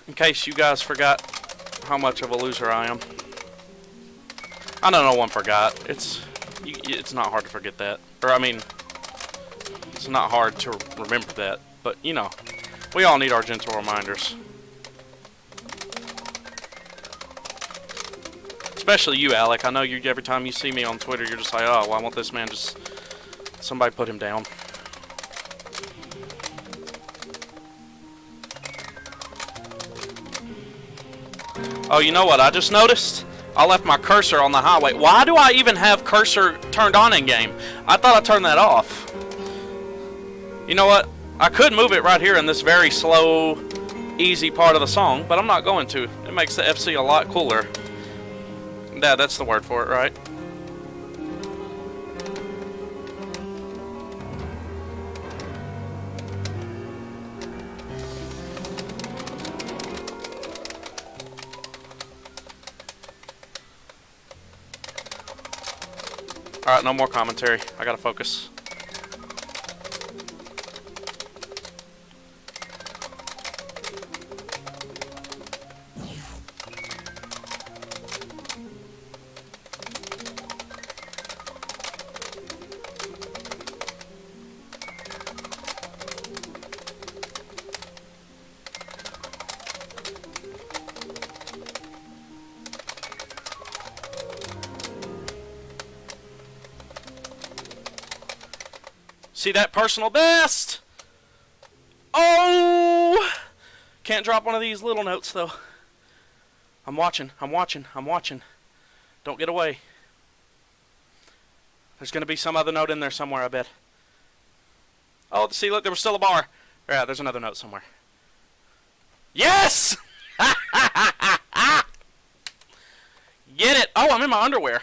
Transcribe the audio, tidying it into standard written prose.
In case you guys forgot how much of a loser I am. I know no one forgot. It's not hard to forget that. Or, I mean, it's not hard to remember that. But, you know, we all need our gentle reminders. Especially you, Alec. I know you. Every time you see me on Twitter, you're just like, oh, well, I want this man just... Somebody put him down. Oh, you know what I just noticed? I left my cursor on the highway. Why do I even have cursor turned on in game? I thought I turned that off. You know what? I could move it right here in this very slow, easy part of the song, but I'm not going to. It makes the FC a lot cooler. Yeah, that's the word for it, right? Alright, no more commentary. I gotta focus. See that personal best? Oh! Can't drop one of these little notes, though. I'm watching. I'm watching. I'm watching. Don't get away. There's going to be some other note in there somewhere, I bet. Oh, see, look, there was still a bar. Yeah, there's another note somewhere. Yes! Get it! Oh, I'm in my underwear.